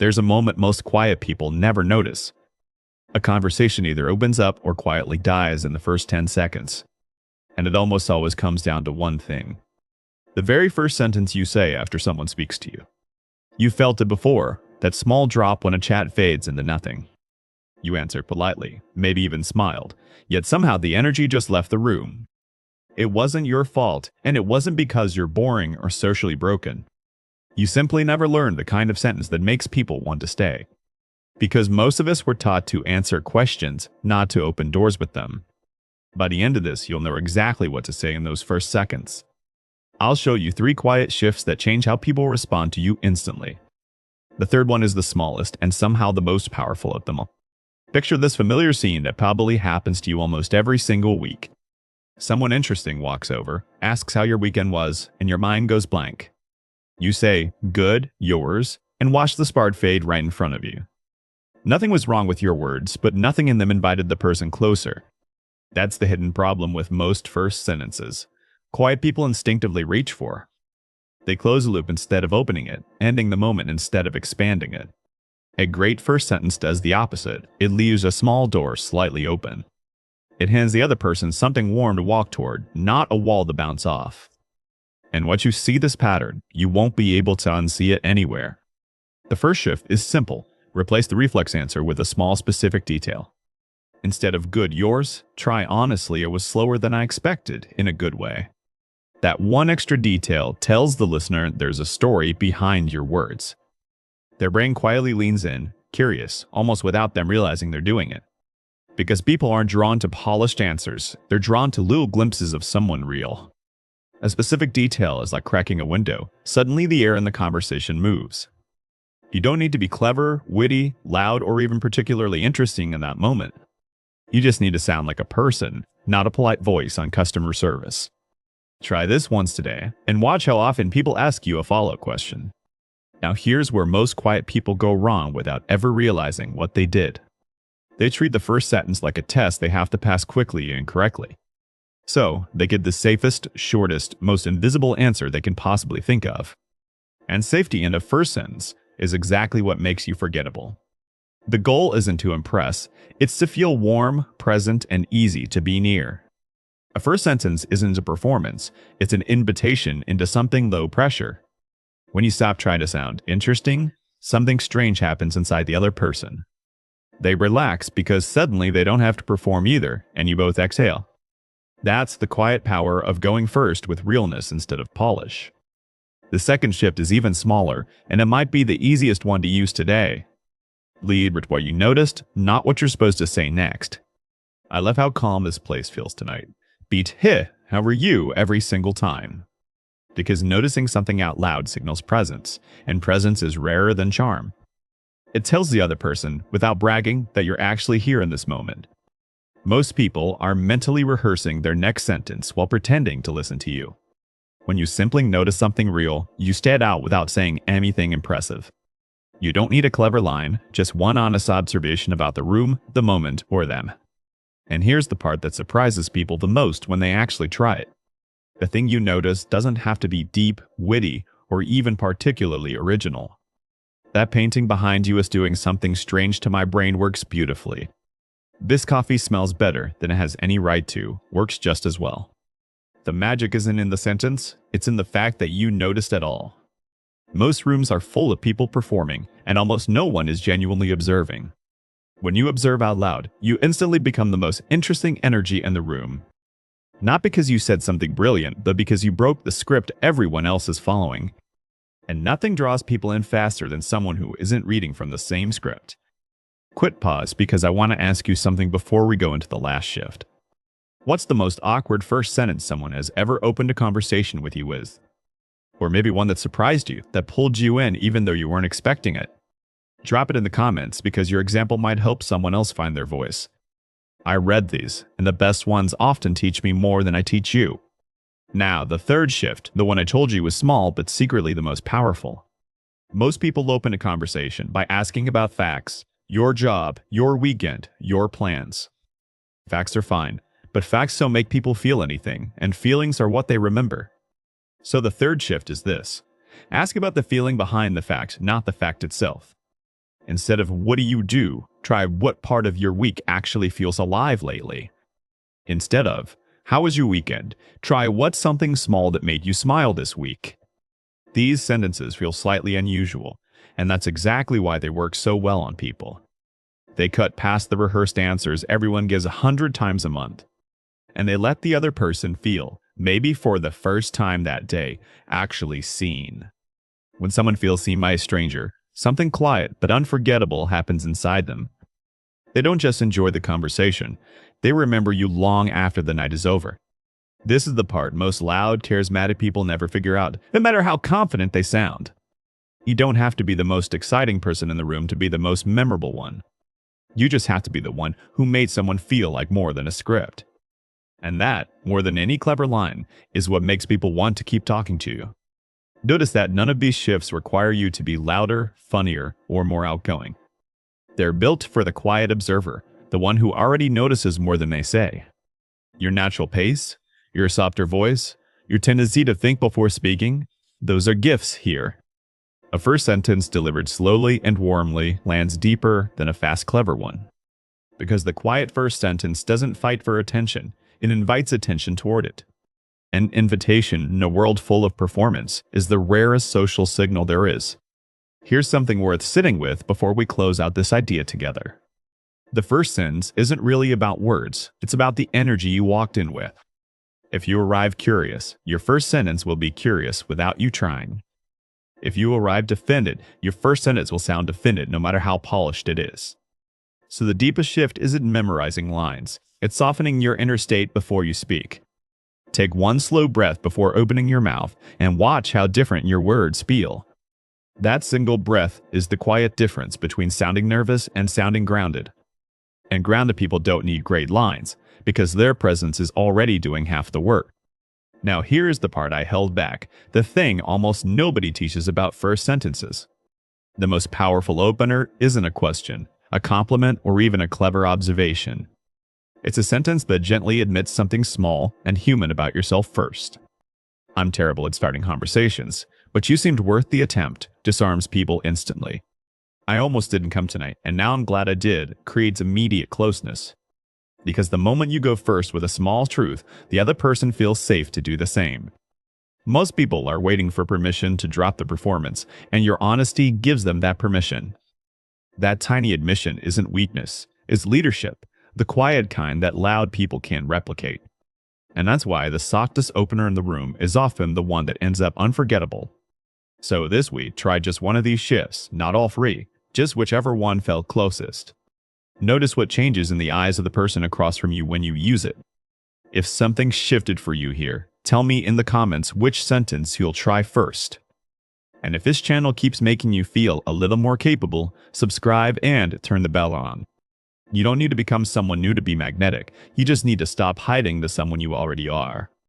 There's a moment most quiet people never notice. A conversation either opens up or quietly dies in the first 10 seconds. And it almost always comes down to one thing. The very first sentence you say after someone speaks to you. You felt it before, that small drop when a chat fades into nothing. You answered politely, maybe even smiled, yet somehow the energy just left the room. It wasn't your fault, and it wasn't because you're boring or socially broken. You simply never learned the kind of sentence that makes people want to stay. Because most of us were taught to answer questions, not to open doors with them. By the end of this, you'll know exactly what to say in those first seconds. I'll show you 3 quiet shifts that change how people respond to you instantly. The third one is the smallest and somehow the most powerful of them all. Picture this familiar scene that probably happens to you almost every single week. Someone interesting walks over, asks how your weekend was, and your mind goes blank. You say, "Good, yours," and watch the spark fade right in front of you. Nothing was wrong with your words, but nothing in them invited the person closer. That's the hidden problem with most first sentences. Quiet people instinctively reach for. They close a loop instead of opening it, ending the moment instead of expanding it. A great first sentence does the opposite. It leaves a small door slightly open. It hands the other person something warm to walk toward, not a wall to bounce off. And once you see this pattern, you won't be able to unsee it anywhere. The first shift is simple. Replace the reflex answer with a small specific detail. Instead of "good, yours," try "honestly, it was slower than I expected," in a good way. That one extra detail tells the listener there's a story behind your words. Their brain quietly leans in, curious, almost without them realizing they're doing it. Because people aren't drawn to polished answers, they're drawn to little glimpses of someone real. A specific detail is like cracking a window. Suddenly the air in the conversation moves. You don't need to be clever, witty, loud, or even particularly interesting in that moment. You just need to sound like a person, not a polite voice on customer service. Try this once today, and watch how often people ask you a follow-up question. Now here's where most quiet people go wrong without ever realizing what they did. They treat the first sentence like a test they have to pass quickly and correctly. So, they give the safest, shortest, most invisible answer they can possibly think of. And safety in a first sentence is exactly what makes you forgettable. The goal isn't to impress, it's to feel warm, present, and easy to be near. A first sentence isn't a performance, it's an invitation into something low pressure. When you stop trying to sound interesting, something strange happens inside the other person. They relax because suddenly they don't have to perform either, and you both exhale. That's the quiet power of going first with realness instead of polish. The second shift is even smaller, and it might be the easiest one to use today. Lead with what you noticed, not what you're supposed to say next. I love how calm this place feels tonight. Beat "Hey, how are you?" every single time. Because noticing something out loud signals presence, and presence is rarer than charm. It tells the other person, without bragging, that you're actually here in this moment. Most people are mentally rehearsing their next sentence while pretending to listen to you. When you simply notice something real, you stand out without saying anything impressive. You don't need a clever line, just one honest observation about the room, the moment, or them. And here's the part that surprises people the most when they actually try it. The thing you notice doesn't have to be deep, witty, or even particularly original. That painting behind you is doing something strange to my brain works beautifully. This coffee smells better than it has any right to, works just as well. The magic isn't in the sentence, it's in the fact that you noticed at all. Most rooms are full of people performing, and almost no one is genuinely observing. When you observe out loud, you instantly become the most interesting energy in the room. Not because you said something brilliant, but because you broke the script everyone else is following. And nothing draws people in faster than someone who isn't reading from the same script. Quit pause because I want to ask you something before we go into the last shift. What's the most awkward first sentence someone has ever opened a conversation with you with? Or maybe one that surprised you, that pulled you in even though you weren't expecting it? Drop it in the comments because your example might help someone else find their voice. I read these, and the best ones often teach me more than I teach you. Now, the third shift, the one I told you was small but secretly the most powerful. Most people open a conversation by asking about facts, your job, your weekend, your plans. Facts are fine, but facts don't make people feel anything, and feelings are what they remember. So the third shift is this. Ask about the feeling behind the fact, not the fact itself. Instead of what do you do, try what part of your week actually feels alive lately. Instead of how was your weekend, try what's something small that made you smile this week. These sentences feel slightly unusual, and that's exactly why they work so well on people. They cut past the rehearsed answers everyone gives 100 times a month, and they let the other person feel, maybe for the first time that day, actually seen. When someone feels seen by a stranger, something quiet but unforgettable happens inside them. They don't just enjoy the conversation, they remember you long after the night is over. This is the part most loud, charismatic people never figure out, no matter how confident they sound. You don't have to be the most exciting person in the room to be the most memorable one. You just have to be the one who made someone feel like more than a script. And that, more than any clever line, is what makes people want to keep talking to you. Notice that none of these shifts require you to be louder, funnier, or more outgoing. They're built for the quiet observer, the one who already notices more than they say. Your natural pace, your softer voice, your tendency to think before speaking, those are gifts here. A first sentence delivered slowly and warmly lands deeper than a fast, clever one. Because the quiet first sentence doesn't fight for attention, it invites attention toward it. An invitation in a world full of performance is the rarest social signal there is. Here's something worth sitting with before we close out this idea together. The first sentence isn't really about words, it's about the energy you walked in with. If you arrive curious, your first sentence will be curious without you trying. If you arrive offended, your first sentence will sound offended no matter how polished it is. So the deepest shift isn't memorizing lines, it's softening your inner state before you speak. Take one slow breath before opening your mouth and watch how different your words feel. That single breath is the quiet difference between sounding nervous and sounding grounded. And grounded people don't need great lines, because their presence is already doing half the work. Now here's the part I held back, the thing almost nobody teaches about first sentences. The most powerful opener isn't a question, a compliment, or even a clever observation. It's a sentence that gently admits something small and human about yourself first. I'm terrible at starting conversations, but you seemed worth the attempt, disarms people instantly. I almost didn't come tonight, and now I'm glad I did, creates immediate closeness. Because the moment you go first with a small truth, the other person feels safe to do the same. Most people are waiting for permission to drop the performance, and your honesty gives them that permission. That tiny admission isn't weakness, it's leadership, the quiet kind that loud people can't replicate. And that's why the softest opener in the room is often the one that ends up unforgettable. So this week, try just one of these shifts, not all three, just whichever one felt closest. Notice what changes in the eyes of the person across from you when you use it. If something shifted for you here, tell me in the comments which sentence you'll try first. And if this channel keeps making you feel a little more capable, subscribe and turn the bell on. You don't need to become someone new to be magnetic, you just need to stop hiding the someone you already are.